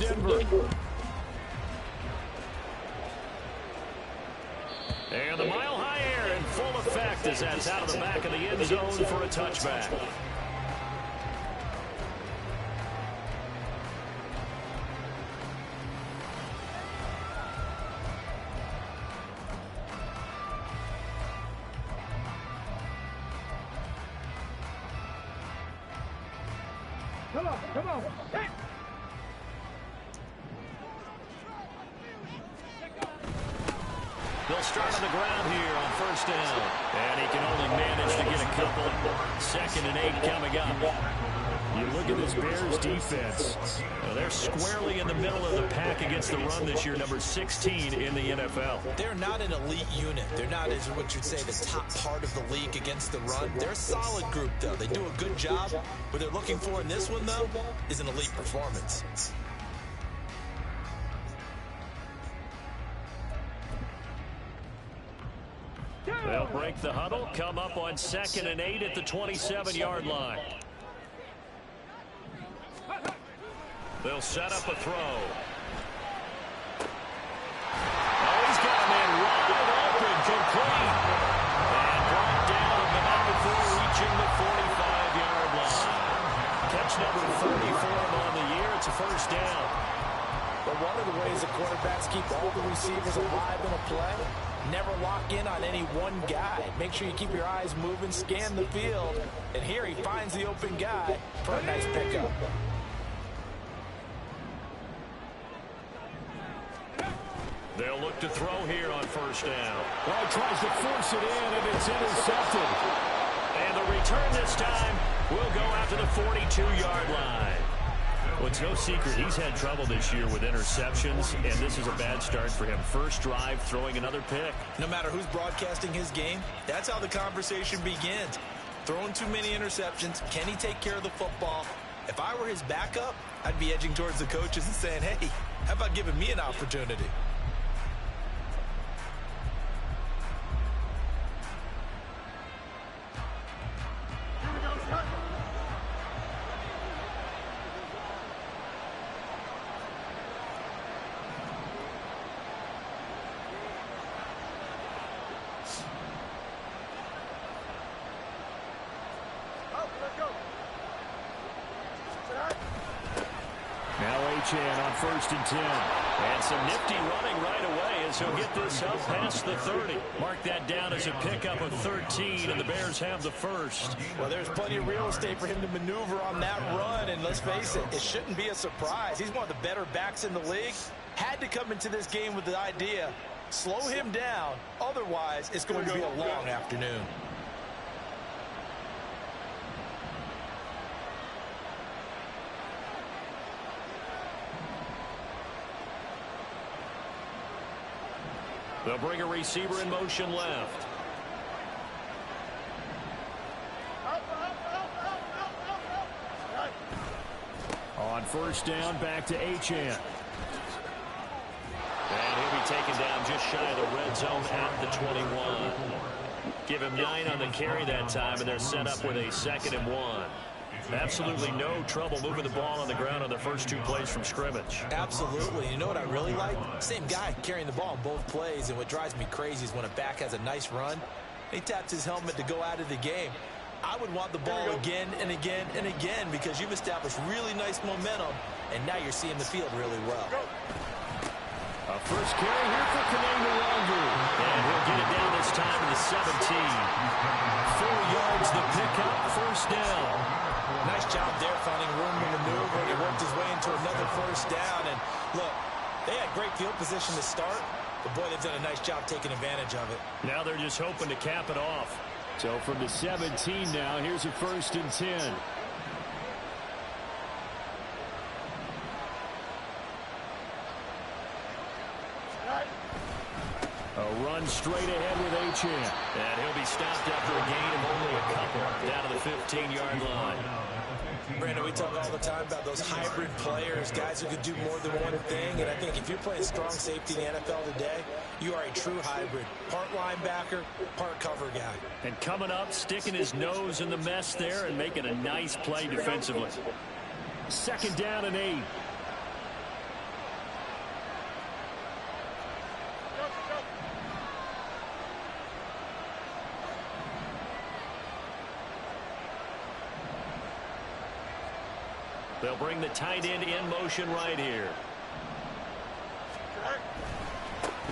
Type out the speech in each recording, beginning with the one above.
in Denver. And the mile-high air in full effect as that's out of the back of the end zone for a touchback. Come on. Hey. They'll start on the ground here on first down. And he can only manage to get a couple. 2nd and 8 coming up. You look at this Bears defense. They're squarely in the middle of the pack against the run this year, number 16 in the NFL. They're not an elite unit. They're not, as what you'd say, the top part of the league against the run. They're a solid group, though. They do a good job. What they're looking for in this one, though, is an elite performance. They'll break the huddle, come up on 2nd and 8 at the 27-yard line. They'll set up a throw. Oh, he's got a man wide open, complete. And brought down about before reaching the 45-yard line. Catch number 30 for him on the year. It's a first down. But one of the ways the quarterbacks keep all the receivers alive in a play, never lock in on any one guy. Make sure you keep your eyes moving, scan the field. And here he finds the open guy for a nice pickup. They'll look to throw here on first down. Well, he tries to force it in, and it's intercepted. And the return this time will go after the 42-yard line. Well, it's no secret he's had trouble this year with interceptions, and this is a bad start for him. First drive, throwing another pick. No matter who's broadcasting his game, that's how the conversation begins. Throwing too many interceptions, can he take care of the football? If I were his backup, I'd be edging towards the coaches and saying, hey, how about giving me an opportunity? On 1st and 10. And some nifty running right away as he'll get this up past the 30. Mark that down as a pickup of 13, and the Bears have the first. Well, there's plenty of real estate for him to maneuver on that run, and let's face it, it shouldn't be a surprise. He's one of the better backs in the league. Had to come into this game with the idea, slow him down, otherwise it's going to be a long afternoon. They'll bring a receiver in motion left. On first down, back to Achane. And he'll be taken down just shy of the red zone at the 21. Give him 9 on the carry that time, and they're set up with a 2nd and 1. Absolutely no trouble moving the ball on the ground on the first 2 plays from scrimmage. Absolutely. You know what I really like? Same guy carrying the ball on both plays, and what drives me crazy is when a back has a nice run, he taps his helmet to go out of the game. I would want the ball again and again and again because you've established really nice momentum, and now you're seeing the field really well. A first carry here for Kananga. And he'll get it down this time to the 17. 4 yards the pickup, first down. Nice job there finding room to maneuver, and he worked his way into another first down. And look, they had great field position to start, but boy, they've done a nice job taking advantage of it. Now they're just hoping to cap it off. So from the 17 now, here's a 1st and 10. A run straight ahead with Achane. And he'll be stopped after a gain of only a couple down to the 15-yard line. Brandon, we talk all the time about those hybrid players, guys who could do more than one thing. And I think if you're playing strong safety in the NFL today, you are a true hybrid. Part linebacker, part cover guy. And coming up, sticking his nose in the mess there and making a nice play defensively. 2nd down and 8. They'll bring the tight end in motion right here.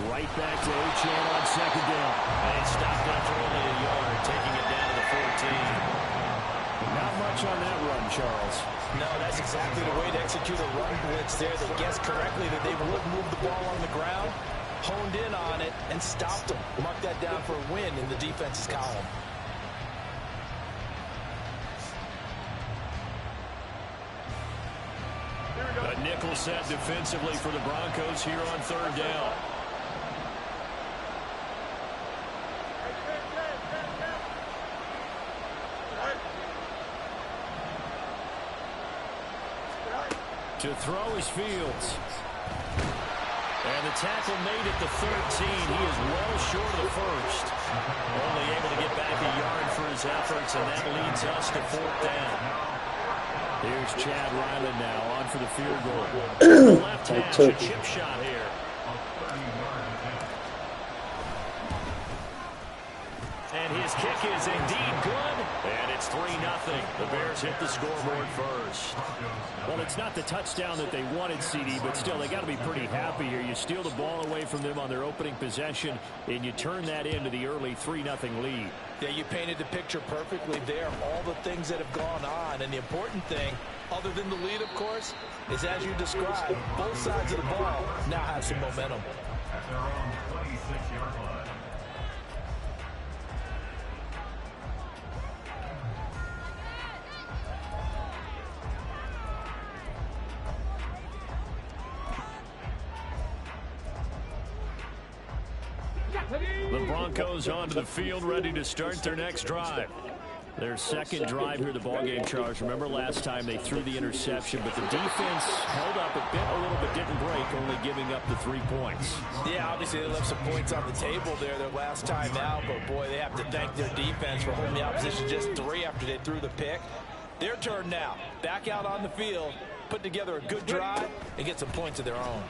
Right back to Achane on second down. They stopped after only a yard, taking it down to the 14. Not much on that run, Charles. No, that's exactly the way to execute a run blitz there. They guessed correctly that they would move the ball on the ground, honed in on it, and stopped them. Mark that down for a win in the defense's column. A nickel set defensively for the Broncos here on third down. To throw is Fields. And the tackle made at the 13. He is well short of the first. Only able to get back a yard for his efforts, and that leads us to fourth down. Here's Chad Ryland now on for the field goal. Left hash, a chip shot here. And his kick is indeed good. And it's 3-0. The Bears hit the scoreboard first. Well, it's not the touchdown that they wanted, CD, but still, they got to be pretty happy here. You steal the ball away from them on their opening possession, and you turn that into the early 3-0 lead. Yeah, you painted the picture perfectly there. All the things that have gone on, and the important thing, other than the lead, of course, is as you described, both sides of the ball now have some momentum. At their own 26-yard line. The Broncos onto the field, ready to start their next drive. Their second drive here, the ballgame, Charles. Remember last time they threw the interception, but the defense held up a little bit, didn't break, only giving up the 3 points. Yeah, obviously they left some points on the table there their last time out, but boy, they have to thank their defense for holding the opposition just 3 after they threw the pick. Their turn now. Back out on the field, put together a good drive, and get some points of their own.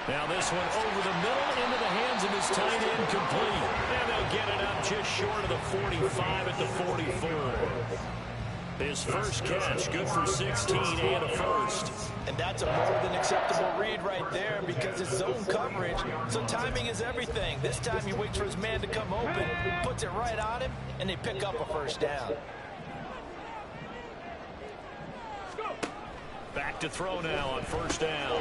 Now this one over the middle into the hands of his tight end, complete. And they'll get it up just short of the 45 at the 44. His first catch, good for 16 and a first. And that's a more than acceptable read right there because it's zone coverage, so timing is everything. This time he waits for his man to come open, puts it right on him, and they pick up a first down. Back to throw now on first down.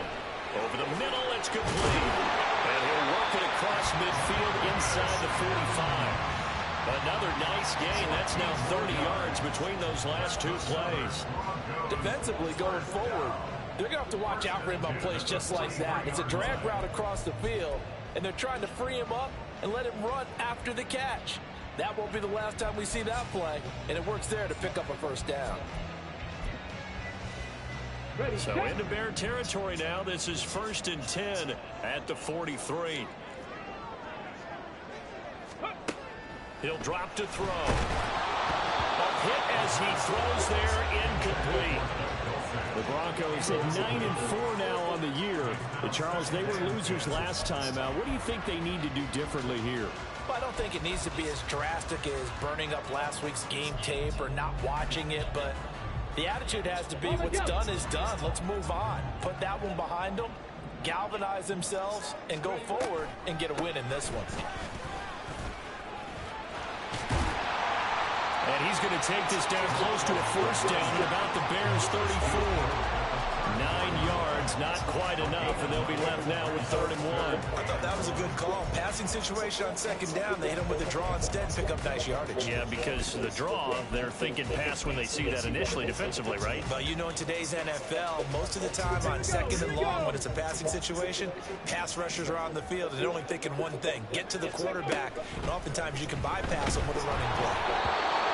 Over the middle, it's complete. And he'll work it across midfield inside the 45. Another nice gain. That's now 30 yards between those last 2 plays. Defensively going forward, they're going to have to watch out for him on plays just like that. It's a drag route across the field, and they're trying to free him up and let him run after the catch. That won't be the last time we see that play, and it works there to pick up a first down. So into Bear territory now. This is 1st and 10 at the 43. He'll drop to throw. A hit as he throws there, incomplete. The Broncos at 9-4 now on the year. But Charles, they were losers last time out. What do you think they need to do differently here? Well, I don't think it needs to be as drastic as burning up last week's game tape or not watching it, but the attitude has to be what's done is done. Let's move on. Put that one behind them, galvanize themselves, and go forward and get a win in this one. And he's going to take this down close to a first down at about the Bears' 34. 9 yards, not quite enough, and they'll be left now with 3rd and 1. I thought that was a good call. Passing situation on second down. They hit him with a draw instead, pick up nice yardage. Yeah, because the draw, they're thinking pass when they see that initially defensively, right? Well, you know, in today's NFL, most of the time on second and long, when it's a passing situation, pass rushers are on the field, and they're only thinking one thing, get to the quarterback. And oftentimes you can bypass them with a running play.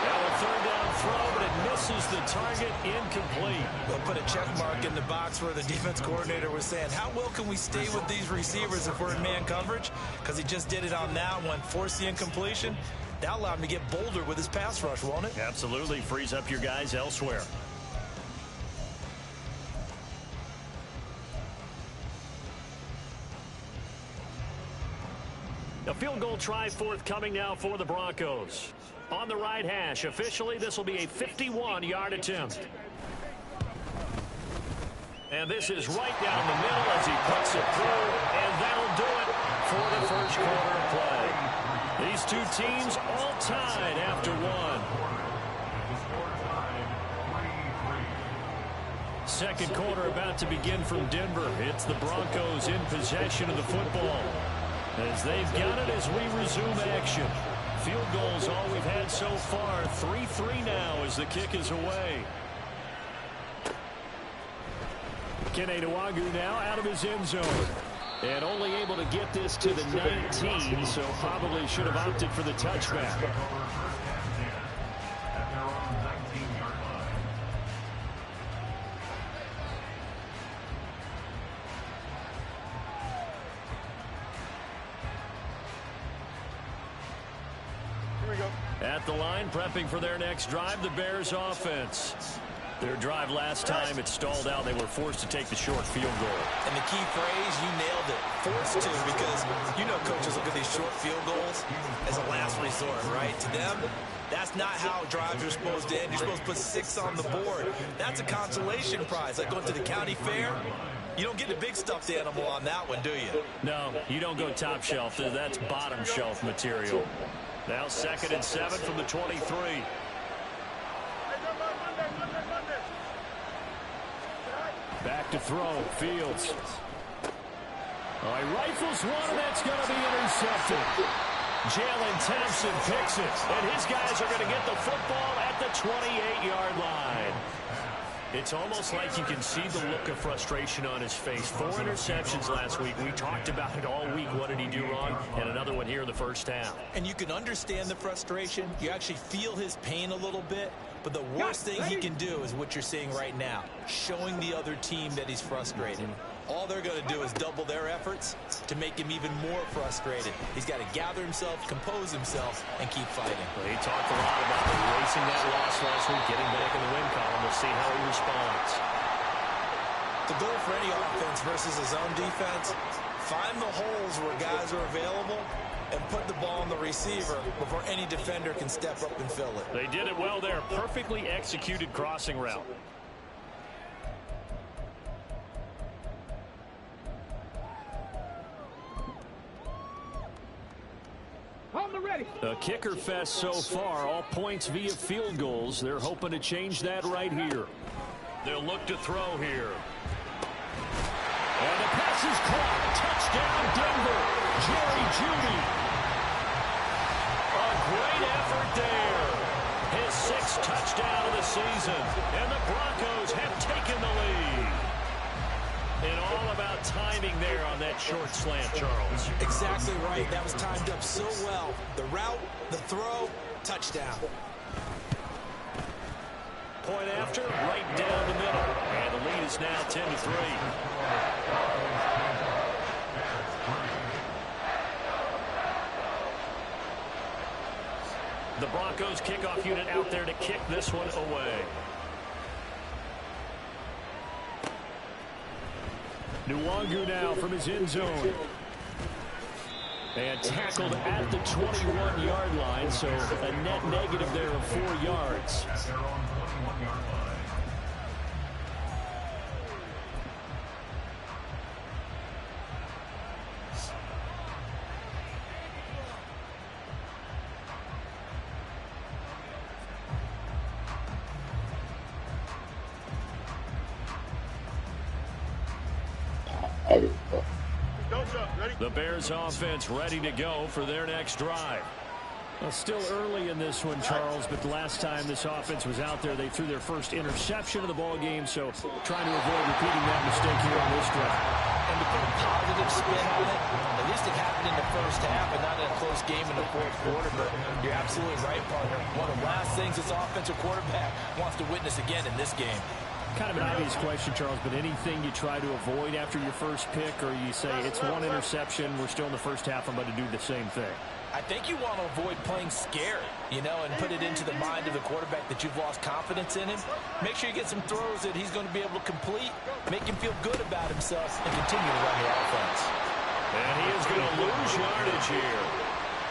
Now a 3rd down throw, but it misses the target, incomplete. We'll put a check mark in the box where the defense coordinator was saying, how well can we stay with these receivers if we're in man coverage? Because he just did it on that one, forced the incompletion. That allowed him to get bolder with his pass rush, won't it? Absolutely, frees up your guys elsewhere. A field goal try forthcoming now for the Broncos. On the right hash, officially this will be a 51-yard attempt. And this is right down the middle as he puts it through, and that'll do it for the first quarter of play. These two teams all tied after one. Second quarter about to begin from Denver. It's the Broncos in possession of the football as they've got it as we resume action. Field goals all we've had so far. 3-3 now as the kick is away. Kene Nwagu now out of his end zone. And only able to get this to the 19, so probably should have opted for the touchback. At the line, prepping for their next drive, the Bears offense. Their drive last time, it stalled out. They were forced to take the short field goal. And the key phrase, you nailed it, forced to, because you know coaches look at these short field goals as a last resort, right? To them, that's not how drives are supposed to end. You're supposed to put 6 on the board. That's a consolation prize. Like going to the county fair, you don't get the big stuffed animal on that one, do you? No, you don't go top shelf. That's bottom shelf material. Now 2nd and 7 from the 23. Back to throw, Fields. Oh, he rifles one, and that's going to be intercepted. Jalen Thompson picks it, and his guys are going to get the football at the 28-yard line. It's almost like you can see the look of frustration on his face. 4 interceptions last week. We talked about it all week. What did he do wrong? And another one here in the first half. And you can understand the frustration. You actually feel his pain a little bit. But the worst thing he can do is what you're seeing right now, showing the other team that he's frustrated. All they're going to do is double their efforts to make him even more frustrated. He's got to gather himself, compose himself, and keep fighting. Well, he talked a lot about erasing that loss last week, getting back in the win column. We'll see how he responds. The goal for any offense versus his own defense, find the holes where guys are available and put the ball on the receiver before any defender can step up and fill it. They did it well there. Perfectly executed crossing route. A kicker fest so far, all points via field goals. They're hoping to change that right here. They'll look to throw here. And the pass is caught. Touchdown, Denver. Jerry Jeudy. A great effort there. His 6th touchdown of the season. And the Broncos have taken the lead. And all about timing there on that short slant, Charles. Exactly right. That was timed up so well. The route, the throw, touchdown. Point after, right down the middle. And the lead is now 10-3. The Broncos kickoff unit out there to kick this one away. Nwagu now from his end zone. And tackled at the 21-yard line, so a net negative there of 4 yards. The Bears offense ready to go for their next drive. Well, still early in this one, Charles, but the last time this offense was out there, they threw their first interception of the ball game, so trying to avoid repeating that mistake here on this drive. And to put a positive spin on it, at least it happened in the first half and not in a close game in the 4th quarter, but you're absolutely right, partner. One of the last things this offensive quarterback wants to witness again in this game. Kind of an obvious question, Charles, but anything you try to avoid after your first pick, or you say it's one interception, we're still in the first half, I'm going to do the same thing? I think you want to avoid playing scared, you know, and put it into the mind of the quarterback that you've lost confidence in him. Make sure you get some throws that he's going to be able to complete, make him feel good about himself, and continue to run the offense. And he is going to lose yardage here.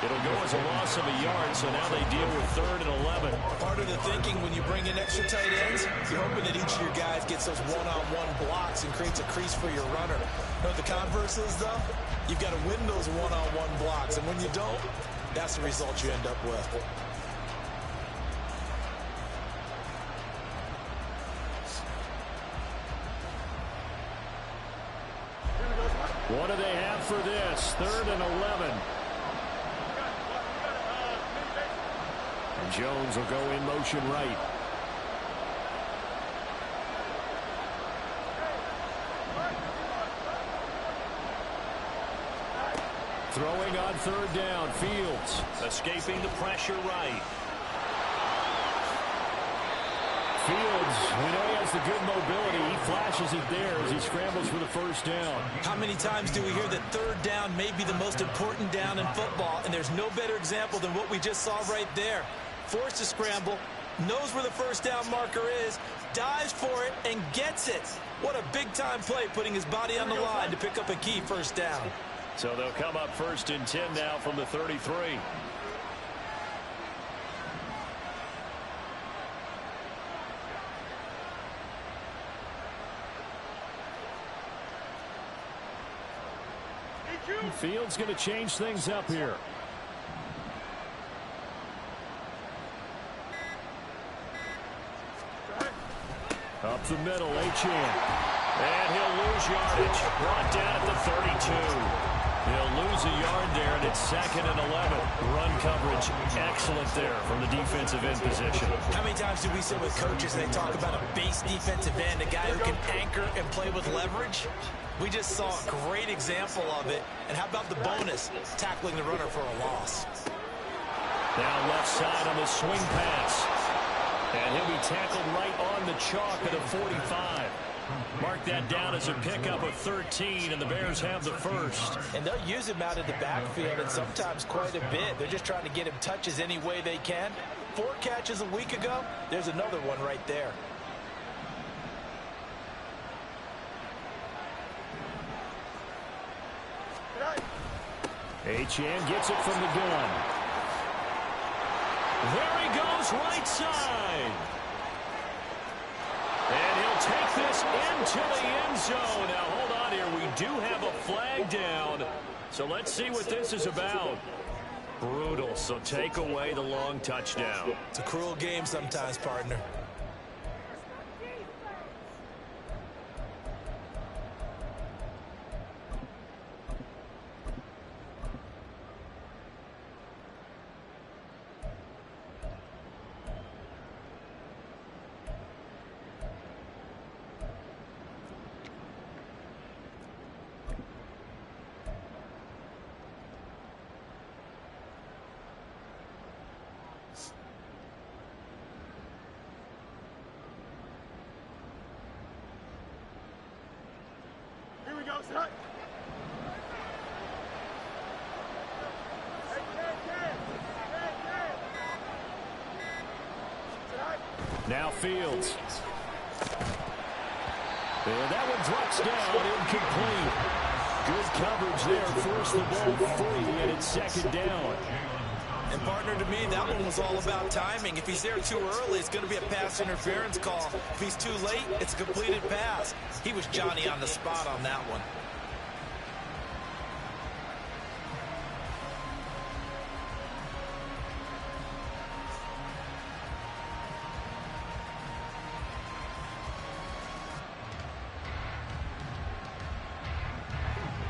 It'll go as a loss of a yard, so now they deal with 3rd and 11. Part of the thinking when you bring in extra tight ends, you're hoping that each of your guys gets those one-on-one blocks and creates a crease for your runner. You know what the converse is, though? You've got to win those one-on-one blocks, and when you don't, that's the result you end up with. What do they have for this? 3rd and 11. And Jones will go in motion right. Throwing on 3rd down. Fields escaping the pressure right. Fields, we know he has the good mobility. He flashes it there as he scrambles for the 1st down. How many times do we hear that 3rd down may be the most important down in football, and there's no better example than what we just saw right there. Forced to scramble, knows where the 1st down marker is, dives for it, and gets it. What a big-time play, putting his body on the line to pick up a key 1st down. So they'll come up 1st and 10 now from the 33. Fields going to change things up here. Up the middle, Achane. And he'll lose yardage. Brought down at the 32. He'll lose a yard there, and it's 2nd and 11. Run coverage excellent there from the defensive end position. How many times do we sit with coaches and they talk about a base defensive end, a guy who can anchor and play with leverage? We just saw a great example of it. And how about the bonus, tackling the runner for a loss? Now left side on the swing pass. And he'll be tackled right on the chalk at the 45. Mark that down as a pickup of 13, and the Bears have the 1st. And they'll use him out of the backfield, and sometimes quite a bit. They're just trying to get him touches any way they can. 4 catches a week ago. There's another one right there. Achane gets it from the gun. There he goes, right side. And he'll take this into the end zone. Now, hold on here. We do have a flag down. So let's see what this is about. Brutal. So take away the long touchdown. It's a cruel game sometimes, partner. Now Fields. And that one drops down, incomplete. Good coverage there, forced the ball free, and it's 2nd down. And partner, to me, that one was all about timing. If he's there too early, it's going to be a pass interference call. If he's too late, it's a completed pass. He was Johnny on the spot on that one.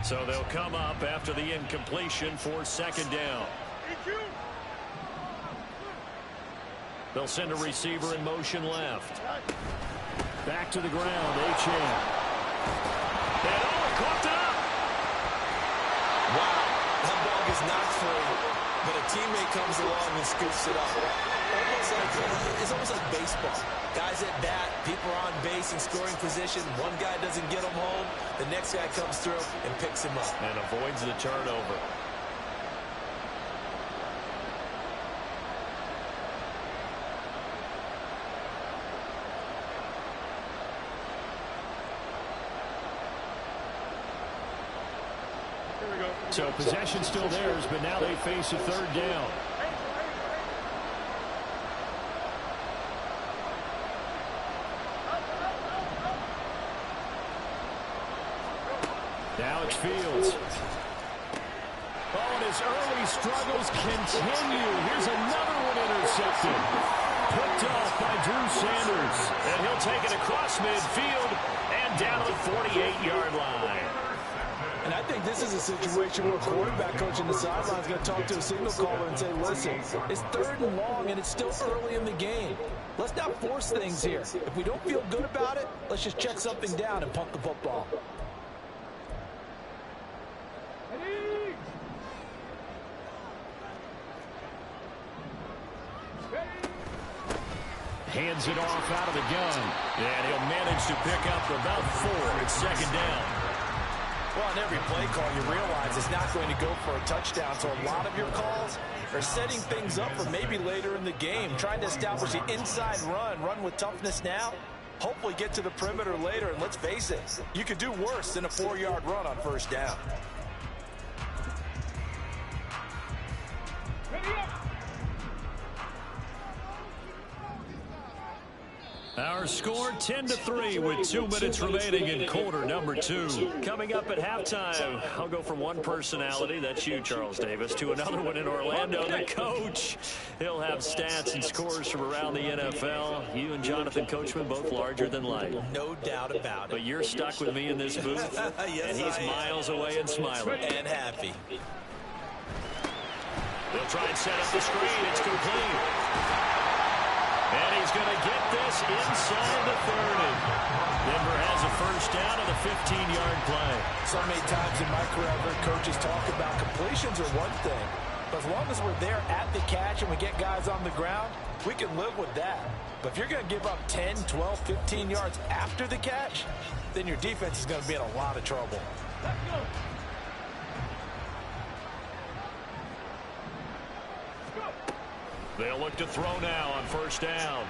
So they'll come up after the incompletion for 2nd down. They'll send a receiver in motion left. Back to the ground, Achane. And caught up. Wow, that ball gets knocked free, but a teammate comes along and scoops it up. It's almost like baseball. Guys at bat, people are on base in scoring position. One guy doesn't get him home. The next guy comes through and picks him up. And avoids the turnover. So possession still theirs, but now they face a third down. Now it's Fields. Oh, and his early struggles continue. Here's another one intercepted. Picked off by Drew Sanders. And he'll take it across midfield and down to the 48-yard line. And I think this is a situation where a quarterback coach in the sideline is going to talk to a signal caller and say, listen, it's 3rd and long and it's still early in the game. Let's not force things here. If we don't feel good about it, let's just check something down and punt the football. Hands it off out of the gun. And he'll manage to pick up about 4. It's 2nd down. Well, on every play call, you realize it's not going to go for a touchdown. So a lot of your calls are setting things up for maybe later in the game, trying to establish the inside run with toughness now, hopefully get to the perimeter later. And let's face it, you could do worse than a 4-yard run on 1st down. Our score 10-3 with 2 minutes remaining in quarter number 2. Coming up at halftime, I'll go from one personality, that's you, Charles Davis, to another one in Orlando, the coach. He'll have stats and scores from around the NFL. You and Jonathan Coachman both larger than life. No doubt about it. But you're stuck with me in this booth, yes, and he's miles away and smiling. And happy. They'll try and set up the screen. It's complete. And he's going to get this inside the 30. Denver has a 1st down and a 15-yard play. So many times in my career, I've heard coaches talk about completions are one thing. But as long as we're there at the catch and we get guys on the ground, we can live with that. But if you're going to give up 10, 12, 15 yards after the catch, then your defense is going to be in a lot of trouble. Let's go. They'll look to throw now on 1st down.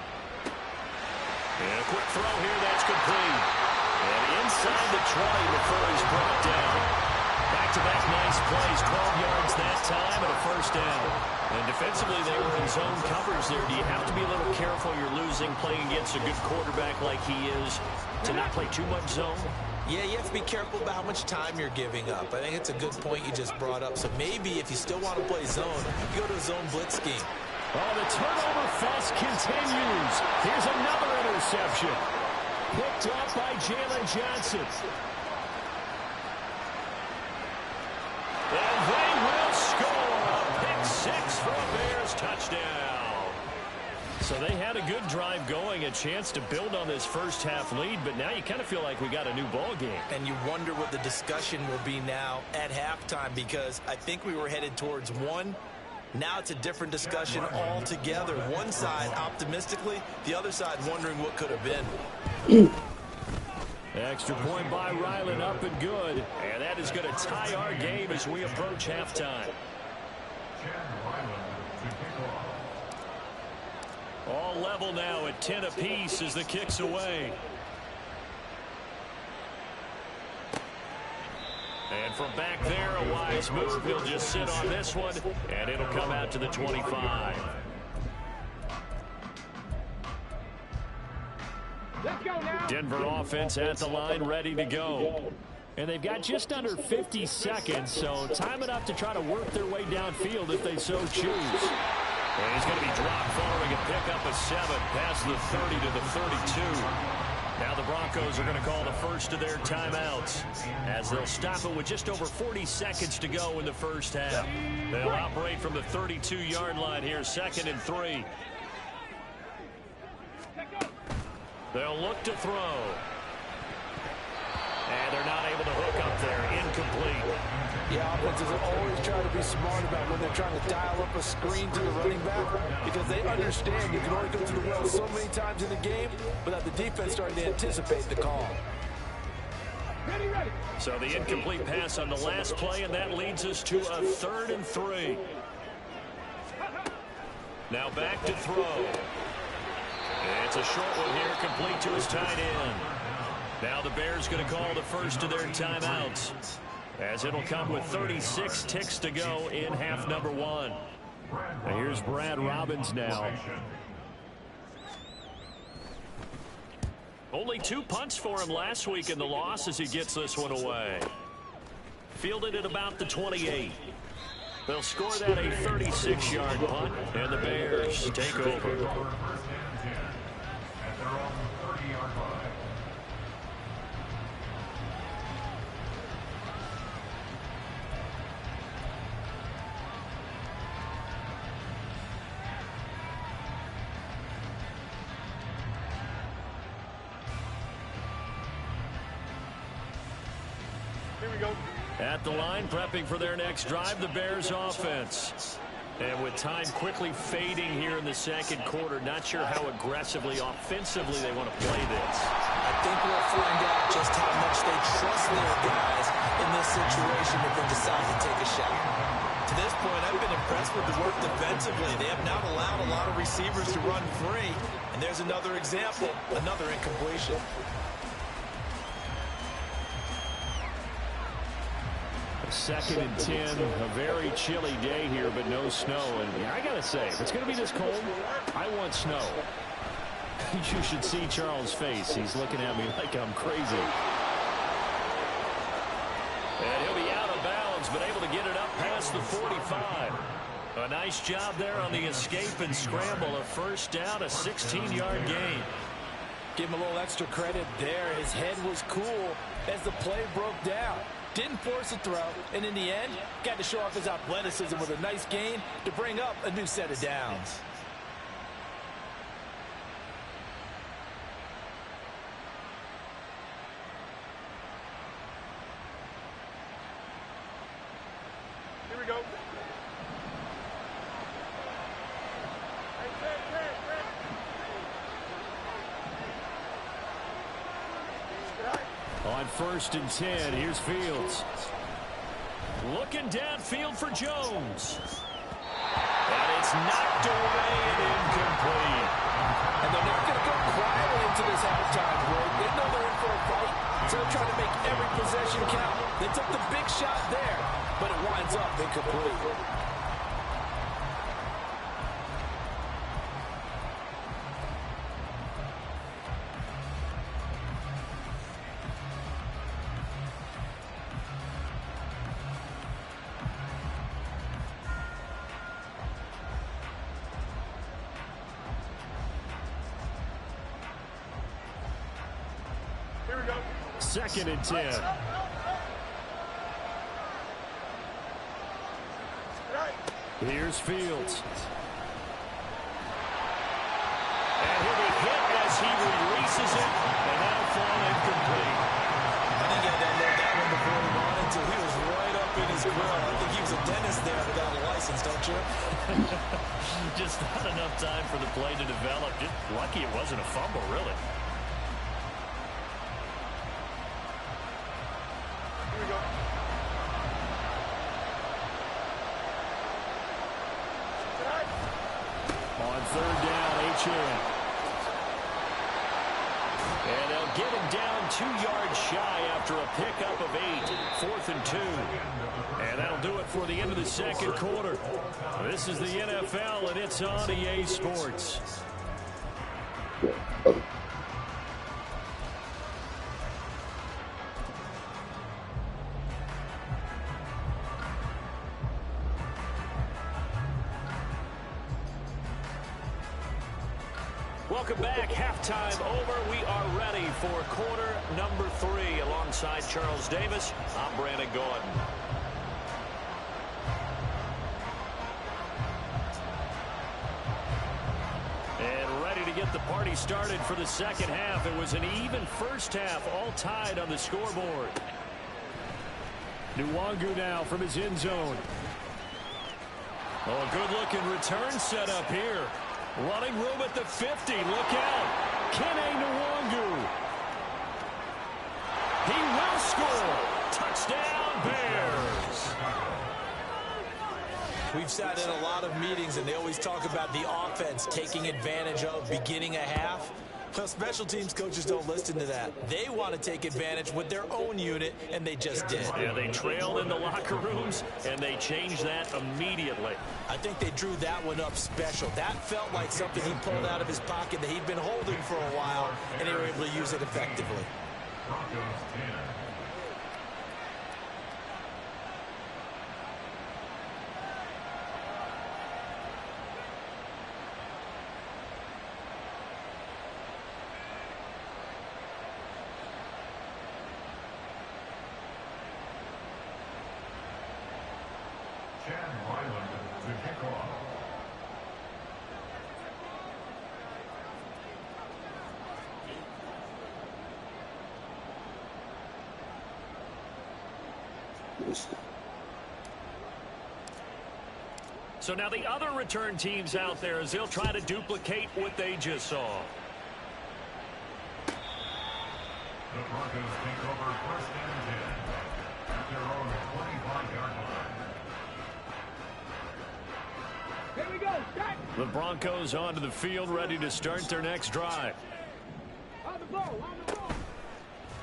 And a quick throw here, that's complete. And inside the 20 before he's brought down. Back-to-back nice plays, 12 yards that time and a 1st down. And defensively, they were in zone covers there. Do you have to be a little careful? You're losing, playing against a good quarterback like he is, to not play too much zone? Yeah, you have to be careful about how much time you're giving up. I think it's a good point you just brought up. So maybe if you still want to play zone, you go to a zone blitz scheme. Oh, the turnover fest continues. Here's another interception. Picked up by Jalen Johnson. And they will score. Pick 6 for a Bears touchdown. So they had a good drive going, a chance to build on this first half lead, but now you kind of feel like we got a new ball game. And you wonder what the discussion will be now at halftime, because I think we were headed towards 1. Now it's a different discussion altogether. One side optimistically, the other side wondering what could have been. Extra point by Ryland, up and good. And that is going to tie our game as we approach halftime. All level now at 10 apiece as the kick's away. And from back there, a wise move. He'll just sit on this one, and it'll come out to the 25. Let's go now. Denver offense at the line, ready to go. And they've got just under 50 seconds, so time enough to try to work their way downfield if they so choose. And he's going to be dropped following a pickup of 7 past the 30 to the 32. Now the Broncos are going to call the first of their timeouts as they'll stop it with just over 40 seconds to go in the first half. They'll operate from the 32-yard line here, 2nd and 3. They'll look to throw. And they're not able to hook up there. Incomplete. Yeah, offenses always try to be smart about when they're trying to dial up a screen to the running back, because they understand you can only go to the well so many times in the game without the defense starting to anticipate the call. Ready. So the incomplete pass on the last play, and that leads us to a 3rd and 3. Now back to throw. It's a short one here, complete to his tight end. Now the Bears going to call the first of their timeouts. as it'll come with 36 ticks to go in half number 1. And here's Brad Robbins now. Only 2 punts for him last week in the loss as he gets this one away. Fielded at about the 28. They'll score that a 36-yard punt, and the Bears take over. At the line, prepping for their next drive, the Bears offense. And with time quickly fading here in the second quarter, not sure how aggressively, offensively they want to play this. I think we'll find out just how much they trust their guys in this situation if they decide to take a shot. To this point, I've been impressed with the work defensively. They have not allowed a lot of receivers to run free. And there's another example, another incompletion. Second and 10, a very chilly day here, but no snow. And I got to say, if it's going to be this cold, I want snow. You should see Charles' face. He's looking at me like I'm crazy. And he'll be out of bounds, but able to get it up past the 45. A nice job there on the escape and scramble. A first down, a 16-yard gain. Give him a little extra credit there. His head was cool as the play broke down. Didn't force a throw, and in the end, got to show off his athleticism with a nice gain to bring up a new set of downs. Here we go. On first and 10, here's Fields. Looking downfield for Jones. And it's knocked away and incomplete. And they're not going to go quietly into this halftime break. They know they're in for a fight, so they're trying to make every possession count. They took the big shot there, but it winds up incomplete. Second and 10. Here's Fields. And he'll be hit as he releases it, and that'll fall incomplete. I think he had to unload that one before he wanted to. He was right up in his grill. I think he was a dentist there without a license, don't you? Just not enough time for the play to develop. Just lucky it wasn't a fumble, really. On third down, H.N. And they'll get him down 2 yards shy after a pickup of 8. 4th and 2. And that'll do it for the end of the second quarter. This is the NFL, and it's on EA Sports. Welcome back. Halftime over. We are ready for quarter number 3. Alongside Charles Davis, I'm Brandon Gordon. And ready to get the party started for the second half. It was an even first half, all tied on the scoreboard. Nwangu now from his end zone. Oh, a good-looking return set up here. Running room at the 50. Look out. Kene Nwangu. He will score. Touchdown, Bears. We've sat in a lot of meetings, and they always talk about the offense taking advantage of beginning a half. Well, special teams coaches don't listen to that. They want to take advantage with their own unit, and they just did. Yeah, they trailed in the locker rooms, and they changed that immediately. I think they drew that one up special. That felt like something he pulled out of his pocket that he'd been holding for a while, and they were able to use it effectively. Broncos 10. So now the other return teams out there as they'll try to duplicate what they just saw. The Broncos take over first and 10 at their own 25-yard line. Here we go. Start. The Broncos onto the field ready to start their next drive. On the ball. On the ball.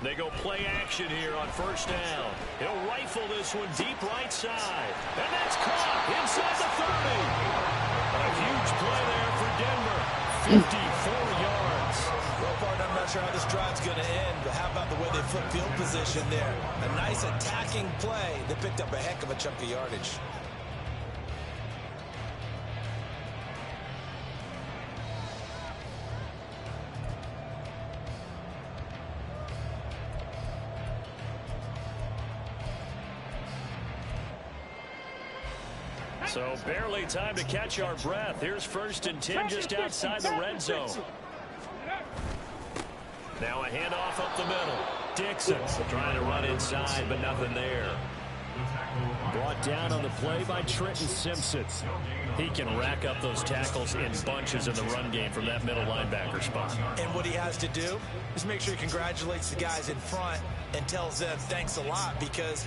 They go play action here on first down. He'll rifle this one deep right side. And that's caught inside the 30. A huge play there for Denver. 54 yards. Well, partner, I'm not sure how this drive's going to end, but how about the way they flip field position there? A nice attacking play that picked up a heck of a chunk of yardage. So barely time to catch our breath. Here's first and 10 just outside the red zone. Now a handoff up the middle. Dixon trying to run inside, but nothing there. Brought down on the play by Trenton Simpson. He can rack up those tackles in bunches in the run game from that middle linebacker spot. And what he has to do is make sure he congratulates the guys in front and tells them thanks a lot, because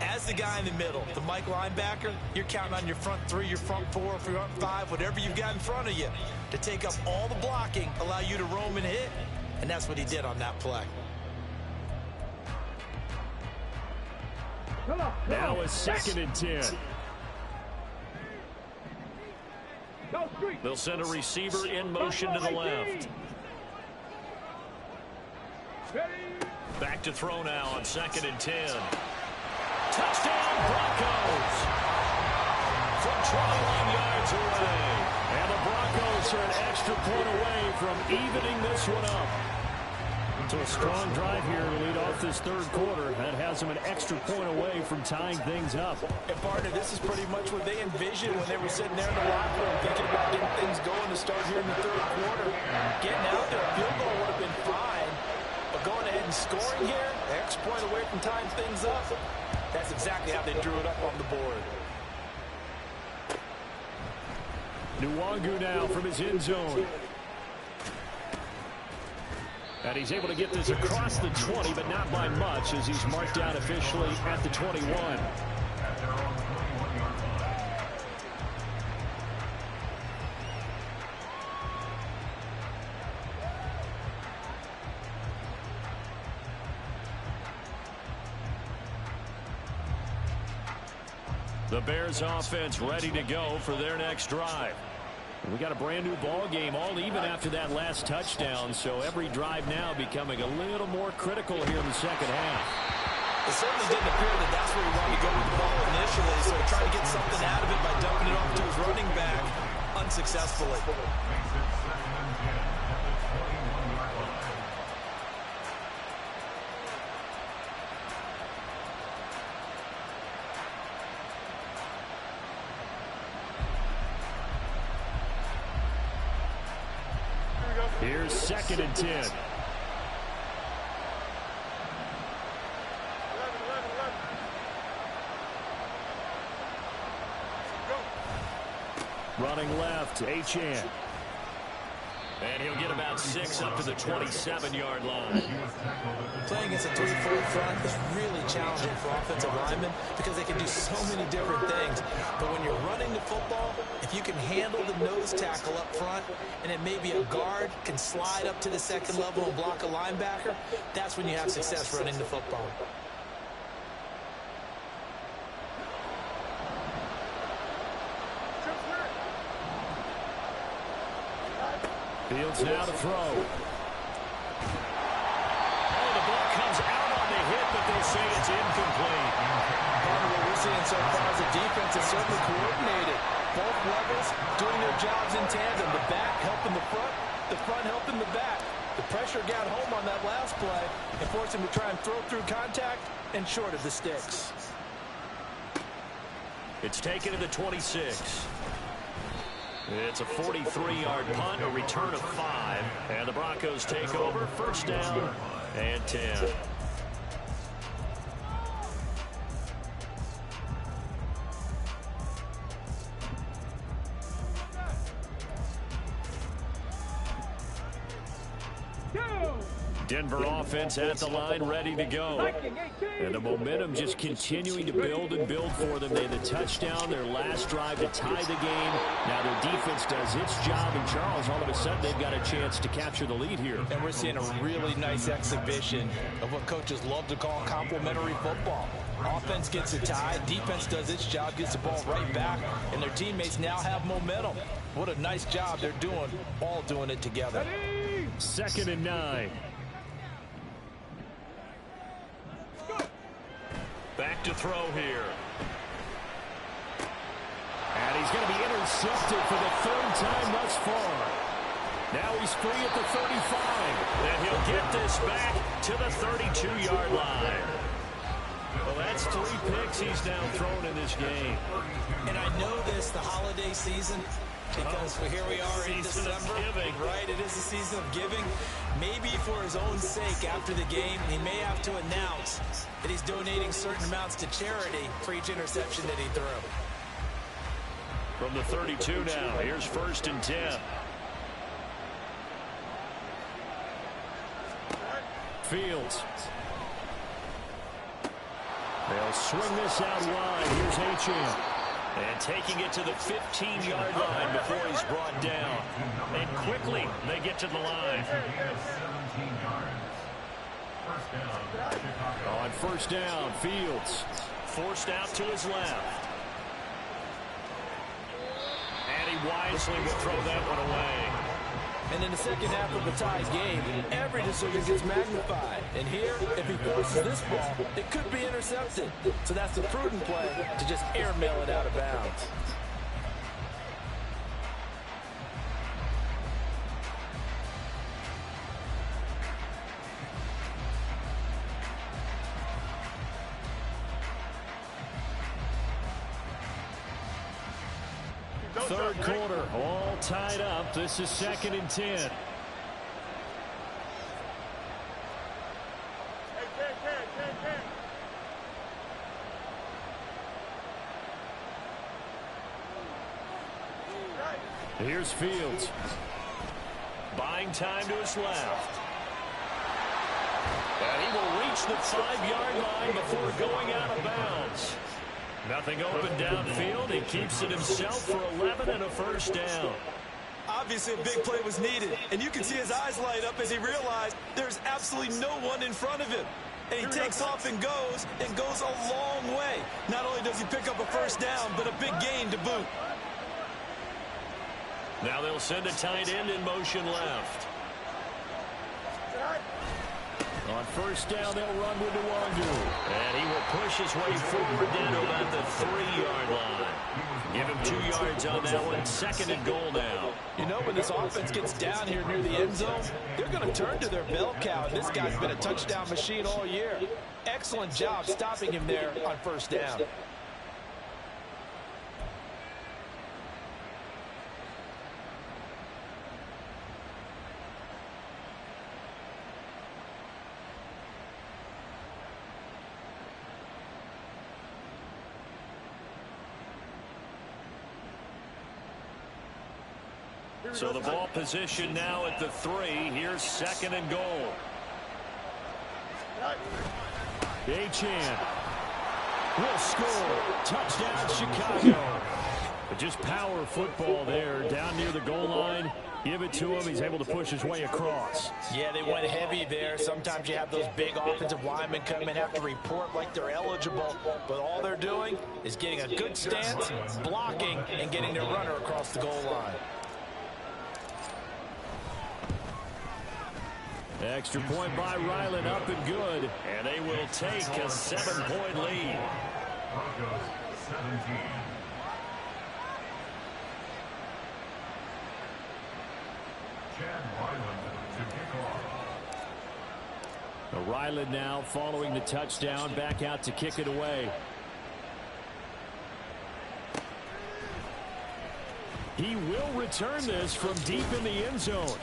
as the guy in the middle, the Mike linebacker, you're counting on your front three, your front four, front five, whatever you've got in front of you to take up all the blocking, allow you to roam and hit. And that's what he did on that play. Now a second and 10. They'll send a receiver in motion to the left. Back to throw now on second and 10. Touchdown Broncos! From 21 yards away. And the Broncos are an extra point away from evening this one up. So a strong drive here to lead off this third quarter. That has them an extra point away from tying things up. And partner, this is pretty much what they envisioned when they were sitting there in the locker room thinking about getting things going to start here in the third quarter. Getting out there, a field goal would have been fine. But going ahead and scoring here, an extra point away from tying things up, that's exactly how they drew it up on the board. Nwangu now from his end zone. And he's able to get this across the 20, but not by much, as he's marked out officially at the 21. The Bears offense ready to go for their next drive. We got a brand new ball game, all even after that last touchdown, so every drive now becoming a little more critical here in the second half. It certainly didn't appear that that's where he wanted to go with the ball initially, so he tried to get something out of it by dumping it off to his running back unsuccessfully. Here's second and 10. 11. Go. Running left, Achane. And he'll get about 6 up to the 27-yard line. Playing against a 3-4 front is really challenging for offensive linemen because they can do so many different things. But when you're running the football, if you can handle the nose tackle up front, and then maybe a guard can slide up to the second level and block a linebacker, that's when you have success running the football. Fields now to throw. Oh, the ball comes out on the hit, but they'll say it's incomplete. Part of what we're seeing so far is the defense is certainly coordinated. Both levels doing their jobs in tandem. The back helping the front helping the back. The pressure got home on that last play and forced him to try and throw through contact and short of the sticks. It's taken to the 26. It's a 43-yard punt, a return of 5, and the Broncos take over, first down and 10. Denver offense at the line, ready to go. And the momentum just continuing to build and build for them. They had the touchdown, their last drive to tie the game. Now their defense does its job, and Charles, all of a sudden, they've got a chance to capture the lead here. And we're seeing a really nice exhibition of what coaches love to call complementary football. Offense gets a tie, defense does its job, gets the ball right back, and their teammates now have momentum. What a nice job they're doing, all doing it together. 2nd and 9. Back to throw here. And he's going to be intercepted for the 3rd time thus far. Now he's free at the 35. And he'll get this back to the 32-yard line. Well, that's 3 picks he's now thrown in this game. And I know this, the holiday season, because here we are in December, right? It is the season of giving. Maybe for his own sake after the game, he may have to announce that he's donating certain amounts to charity for each interception that he threw. From the 32 now, here's 1st and 10. Fields. They'll swing this out wide. Here's H.M. And taking it to the 15-yard line before he's brought down. And quickly, they get to the line. On 1st down, Fields forced out to his left. And he wisely will throw that one away. And in the second half of a tie game, every decision gets magnified. And here, if he forces this ball, it could be intercepted. So that's the prudent play to just airmail it out of bounds. Third quarter, all tied up. This is 2nd and 10. Here's Fields. Buying time to his left. And he will reach the 5-yard line before going out of bounds. Nothing open downfield. He keeps it himself for 11 and a first down. Obviously, a big play was needed, and you can see his eyes light up as he realized there's absolutely no one in front of him. And he takes off and goes a long way. Not only does he pick up a first down, but a big gain to boot. Now they'll send a tight end in motion left. On 1st down, they'll run with Nwangu. And he will push his way forward down to about the 3-yard line. Give him 2 yards on that one. 2nd and goal now. You know, when this offense gets down here near the end zone, they're going to turn to their bell cow. And this guy's been a touchdown machine all year. Excellent job stopping him there on 1st down. So the ball position now at the 3. Here's 2nd and goal. Achane will score. Touchdown, Chicago. But just power football there down near the goal line. Give it to him. He's able to push his way across. Yeah, they went heavy there. Sometimes you have those big offensive linemen come and have to report like they're eligible. But all they're doing is getting a good stance, blocking, and getting their runner across the goal line. Extra point by Ryland, up and good. And they will take a 7-point lead. Broncos 17. Chad Ryland to kick off. Ryland now following the touchdown, back out to kick it away. He will return this from deep in the end zone.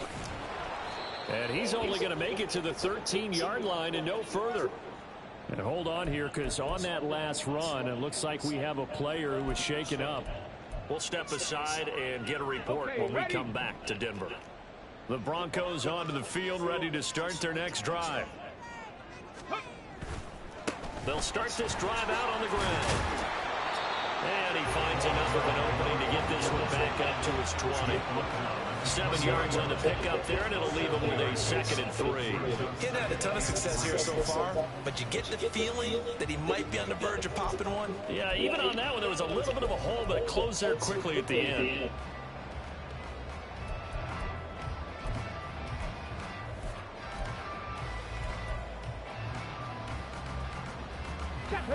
And he's only going to make it to the 13-yard line and no further. And hold on here, because on that last run, it looks like we have a player who was shaken up. We'll step aside and get a report when we come back to Denver. The Broncos onto the field, ready to start their next drive. They'll start this drive out on the ground. And he finds enough of an opening to get this one back up to his 20. 7 yards on the pickup there, and it'll leave him with a 2nd and 3. He's had a ton of success here so far, but you get the feeling that he might be on the verge of popping one. Yeah, even on that one, there was a little bit of a hole, but it closed there quickly at the end.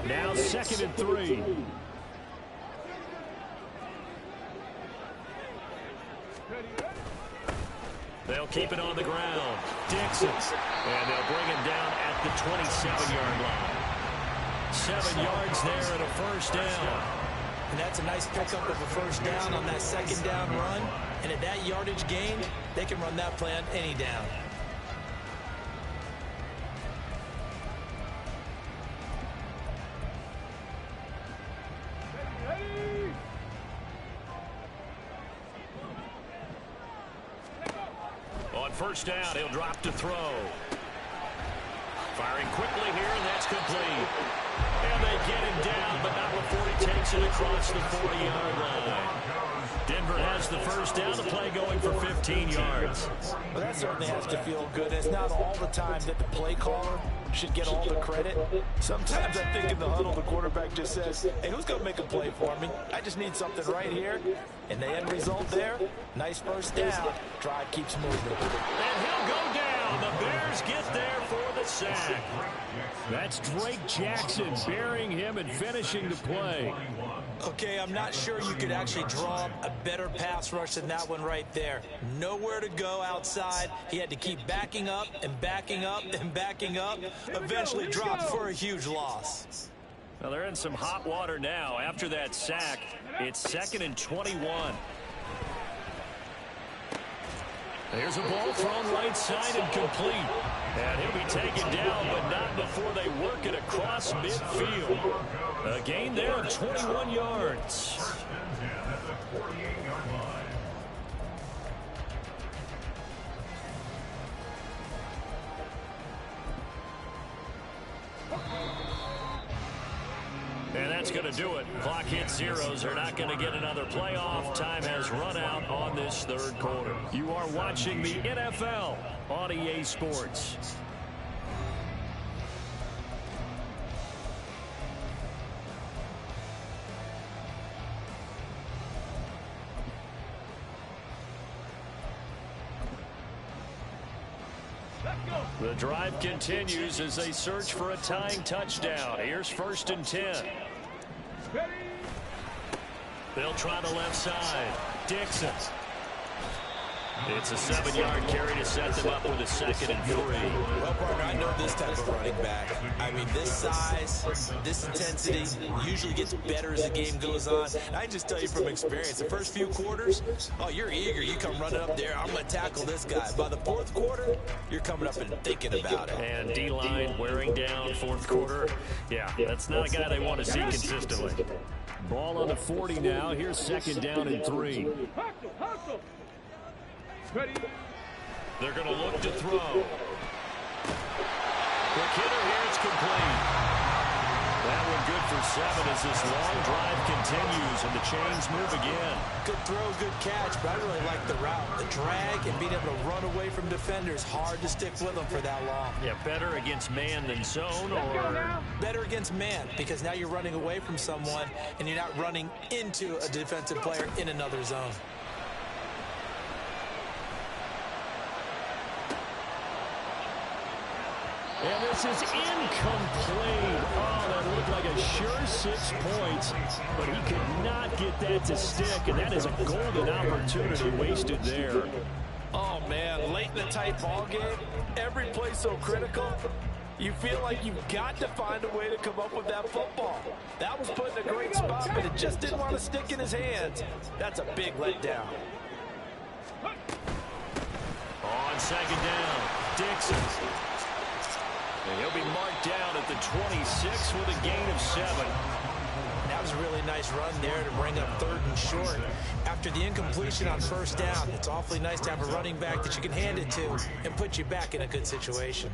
Now 2nd and 3. They'll keep it on the ground. Dixon. And they'll bring him down at the 27-yard line. 7 yards there and a first down. And that's a nice pickup of a first down on that 2nd down run. And at that yardage gain, they can run that play on any down. On first down, he'll drop to throw. Firing quickly here, and that's complete. And they get him down, but not before he takes it across the 40-yard line. Denver has the first down, the play going for 15 yards. Well, that certainly has to feel good. It's not all the time that the play caller should get all the credit. Sometimes I think in the huddle, the quarterback just says, hey, who's going to make a play for me? I just need something right here. And the end result there, nice first down. Drive keeps moving. And he'll go down. The Bears get there for the sack. That's Drake Jackson burying him and finishing the play. Okay, I'm not sure you could actually draw a better pass rush than that one right there. Nowhere to go outside. He had to keep backing up and backing up and backing up. Eventually dropped for a huge loss. Well, they're in some hot water now. After that sack, it's 2nd and 21. There's a ball thrown right side and complete. And he'll be taken down, but not before they work it across midfield. A gain there of 21 yards. And that's going to do it. Clock hits zeros. They're not going to get another playoff. Time has run out on this 3rd quarter. You are watching the NFL on EA Sports. The drive continues as they search for a tying touchdown. Here's 1st and 10. They'll try the left side. Dixon. It's a 7-yard carry to set them up with a 2nd and 3. Well, partner, I know this type of running back. I mean, this size, this intensity usually gets better as the game goes on. And I just tell you from experience, the first few quarters, oh, you're eager. You come running up there, I'm going to tackle this guy. By the 4th quarter, you're coming up and thinking about it. And D-line wearing down 4th quarter. Yeah, that's not a guy they want to see consistently. Ball on the 40 now. Here's 2nd down and 3. Ready. They're going to look to throw. Quick hitter here. It's complete. That one good for 7 as this long drive continues and the chains move again. Good throw, good catch, but I really like the route. The drag and being able to run away from defenders. Hard to stick with them for that long. Yeah, better against man than zone, or better against man, because now you're running away from someone and you're not running into a defensive player in another zone. And this is incomplete. Oh, that looked like a sure 6 points, but he could not get that to stick, and that is a golden opportunity wasted there. Oh, man, late in the tight ball game, every play so critical. You feel like you've got to find a way to come up with that football. That was put in a great spot, but it just didn't want to stick in his hands. That's a big letdown. On second down, Dixon. And he'll be marked down at the 26 with a gain of 7. That was a really nice run there to bring up 3rd and short. After the incompletion on 1st down, it's awfully nice to have a running back that you can hand it to and put you back in a good situation.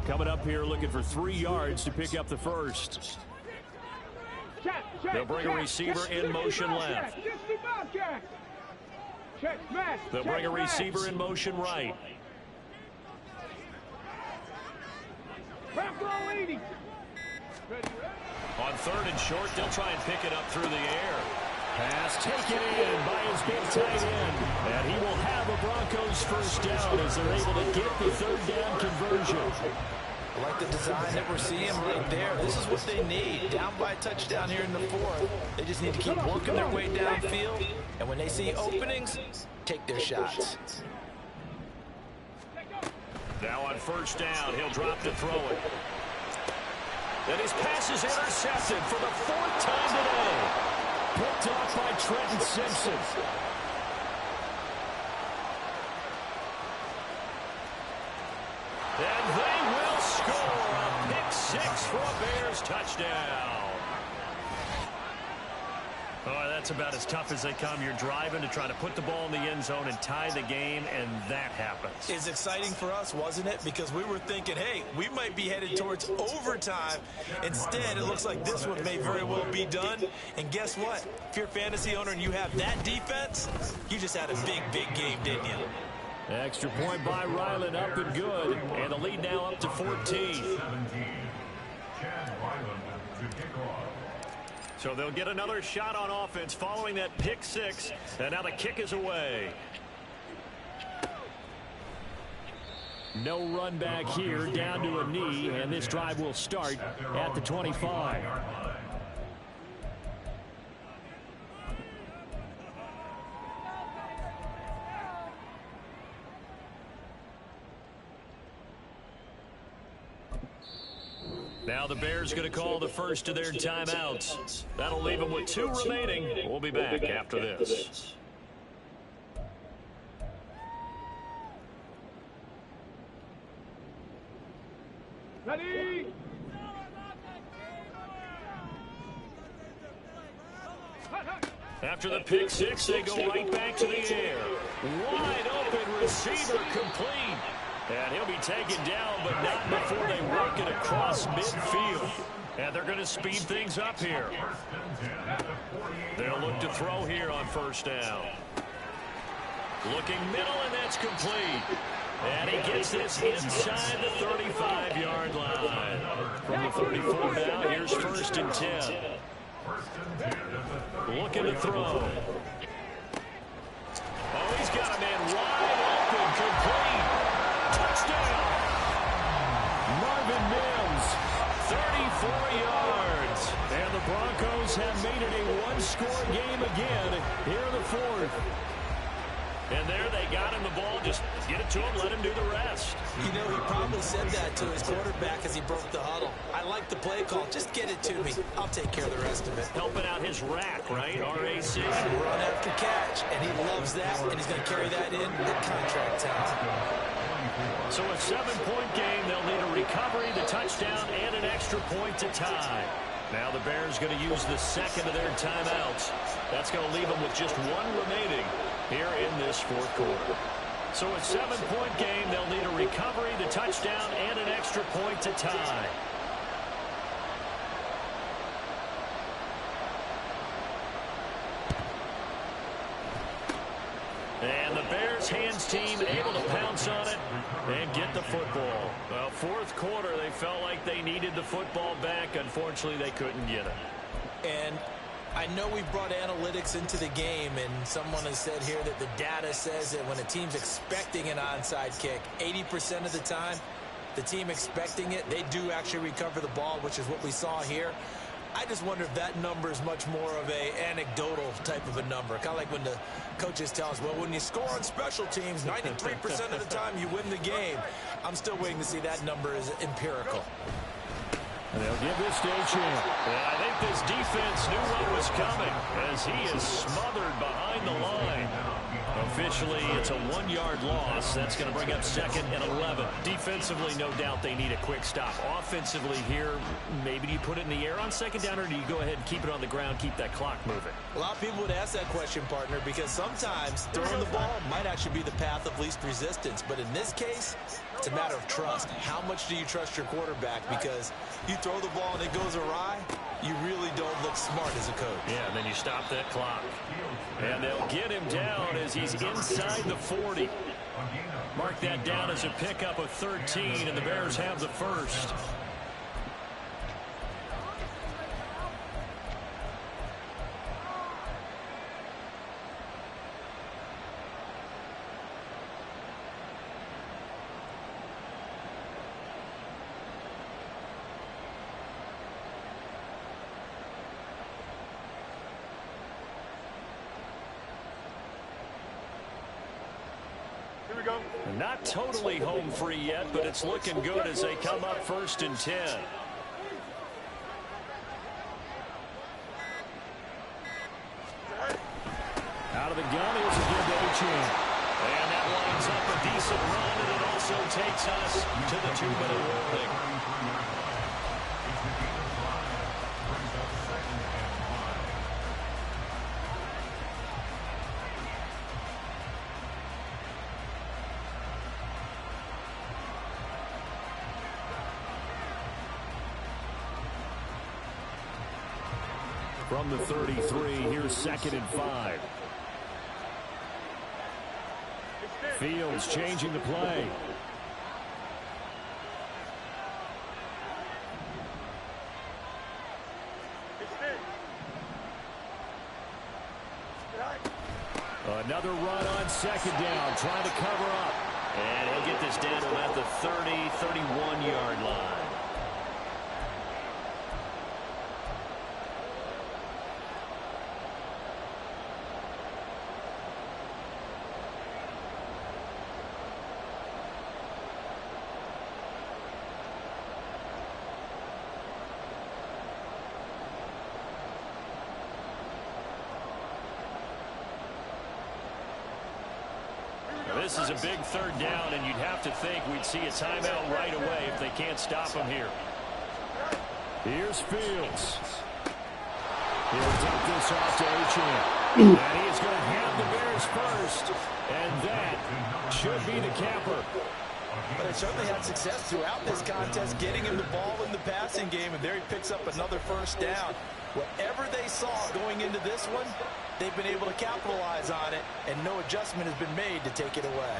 Coming up here looking for 3 yards to pick up the first. They'll bring a receiver in motion left. They'll bring a receiver in motion right. On 3rd and short, they'll try and pick it up through the air. Pass taken in by his big tight end. And he will have a Broncos first down as they're able to get the 3rd down conversion. I like the design that we're seeing right there. This is what they need. Down by a touchdown here in the 4th. They just need to keep working their way downfield. And when they see openings, take their shots. Now on 1st down, he'll drop to throw it. Then his pass is intercepted for the 4th time today. Picked off by Trenton Simpson. And they will score a pick 6 for a Bears touchdown. Oh, that's about as tough as they come. You're driving to try to put the ball in the end zone and tie the game, and that happens. It's exciting for us, wasn't it? Because we were thinking, hey, we might be headed towards overtime. Instead, it looks like this one may very well be done. And guess what? If you're a fantasy owner and you have that defense, you just had a big, big game, didn't you? Extra point by Ryland, up and good. And the lead now up to 14. So they'll get another shot on offense following that pick 6. And now the kick is away. No run back here, down to a knee. And this drive will start at the 25. Now the Bears going to call the first of their timeouts. That'll leave them with 2 remaining. We'll be back after this. Ready? After the pick 6, they go right back to the air. Wide open receiver complete. And he'll be taken down, but not before they work it across midfield. And they're going to speed things up here. They'll look to throw here on 1st down. Looking middle, and that's complete. And he gets this inside the 35-yard line. From the 34 now, here's 1st and 10. Looking to throw. Oh, he's got a man wide open, complete. Touchdown! Marvin Mims, 34 yards. And the Broncos have made it a 1-score game again here in the 4th. And there they got him the ball. Just get it to him, let him do the rest. You know, he probably said that to his quarterback as he broke the huddle. I like the play call. Just get it to me. I'll take care of the rest of it. Helping out his rack, right? RAC. Run after catch, and he loves that, and he's going to carry that in at contract time. So a 7-point game. They'll need a recovery, the touchdown, and an extra point to tie. Now the Bears going to use the second of their timeouts. That's going to leave them with just one remaining here in this fourth quarter. So a 7-point game. They'll need a recovery, the touchdown, and an extra point to tie. And the Bears hands team able to pounce on it and get the football. Well, fourth quarter, they felt like they needed the football back. Unfortunately, they couldn't get it. And I know we brought analytics into the game, and someone has said here that the data says that when a team's expecting an onside kick, 80% of the time, the team expecting it, they do actually recover the ball, which is what we saw here. I just wonder if that number is much more of a anecdotal type of a number. Kind of like when the coaches tell us, well, when you score on special teams, 93% of the time you win the game. I'm still waiting to see that number is empirical. And they'll give this to Achane. And I think this defense knew what was coming as he is smothered behind the line. Officially, it's a 1-yard loss. That's going to bring up 2nd and 11. Defensively, no doubt they need a quick stop. Offensively here, maybe do you put it in the air on 2nd down, or do you go ahead and keep it on the ground, keep that clock moving? A lot of people would ask that question, partner, because sometimes throwing the ball might actually be the path of least resistance. But in this case, it's a matter of trust. How much do you trust your quarterback? Because you throw the ball and it goes awry, you really don't look smart as a coach. Yeah, and then you stop that clock. And they'll get him down as he's inside the 40. Mark that down as a pickup of 13, and the Bears have the first. Not totally home free yet, but it's looking good as they come up 1st and 10. Out of the gun, here's a good to Achane. And that lines up a decent run, and it also takes us to the 2-minute warning. From the 33, here's 2nd and 5. Fields changing the play. Another run on 2nd down, trying to cover up. And he'll get this down to about the 30, 31-yard line. This is a big 3rd down, and you'd have to think we'd see a timeout right away if they can't stop him here. Here's Fields. He'll dump this off to Achane. And he is going to have the Bears first, and that should be the capper. But they certainly had success throughout this contest, getting him the ball in the passing game, and there he picks up another 1st down. Whatever they saw going into this one, they've been able to capitalize on it, and no adjustment has been made to take it away.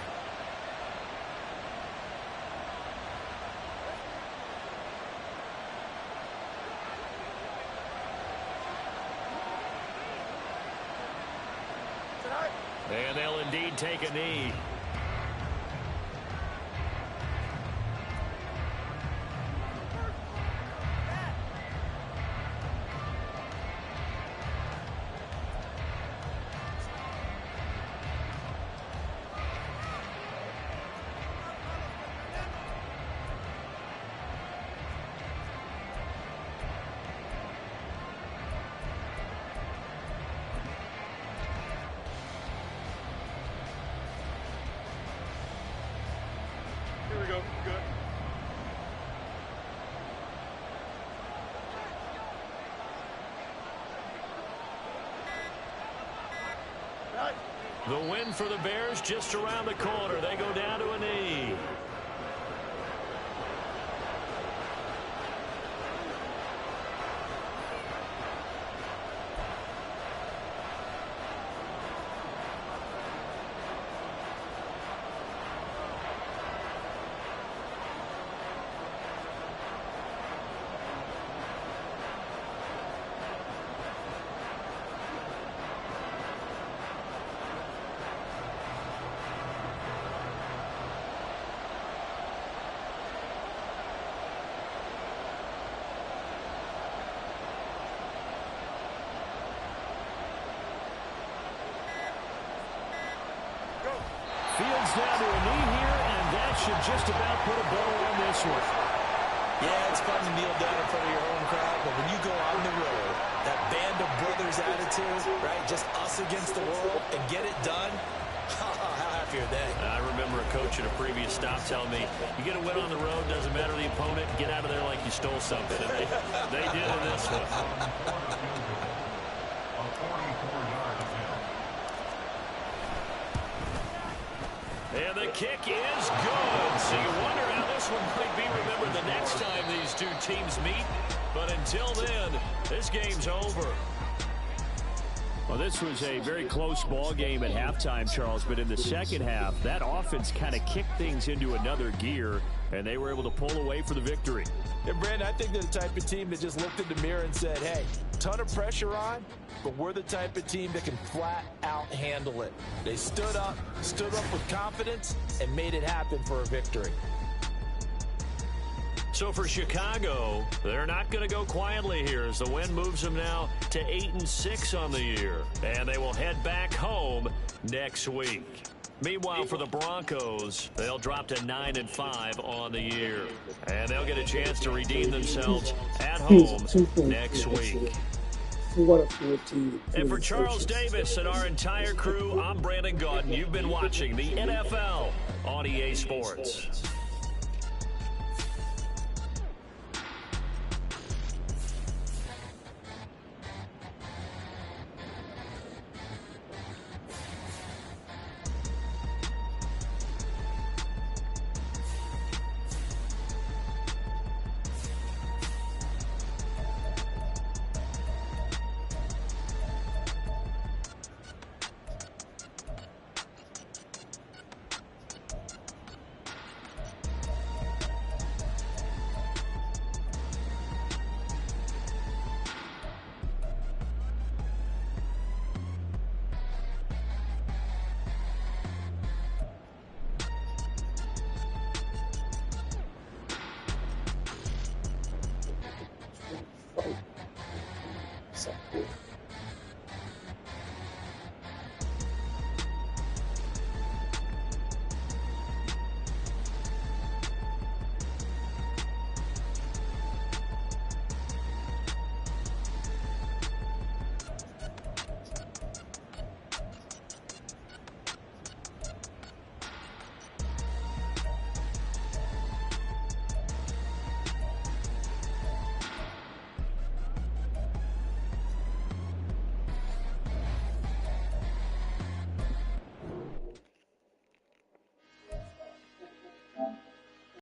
And they'll indeed take a knee. The win for the Bears just around the corner. They go down to a knee. Fields down to a knee here, and that should just about put a bow on this one. Yeah, it's fun to kneel down in front of your home crowd, but when you go on the road, that band of brothers attitude, right, just us against the world, and get it done, how happy are they? I remember a coach at a previous stop telling me, you get a win on the road, doesn't matter the opponent, get out of there like you stole something. And they did in this one. A 44-yard attempt. And the kick is good. So you wonder how this one might be remembered the next time these two teams meet. But until then, this game's over. Well, this was a very close ball game at halftime, Charles. But in the second half, that offense kind of kicked things into another gear, and they were able to pull away for the victory. And, Brandon, I think they're the type of team that just looked in the mirror and said, hey, ton of pressure on, but we're the type of team that can flat out handle it. They stood up with confidence, and made it happen for a victory. So for Chicago, they're not going to go quietly here as the win moves them now to 8-6 on the year. And they will head back home next week. Meanwhile, for the Broncos, they'll drop to 9-5 on the year. And they'll get a chance to redeem themselves at home next week. And for Charles Davis and our entire crew, I'm Brandon Gaudin. You've been watching the NFL on EA Sports.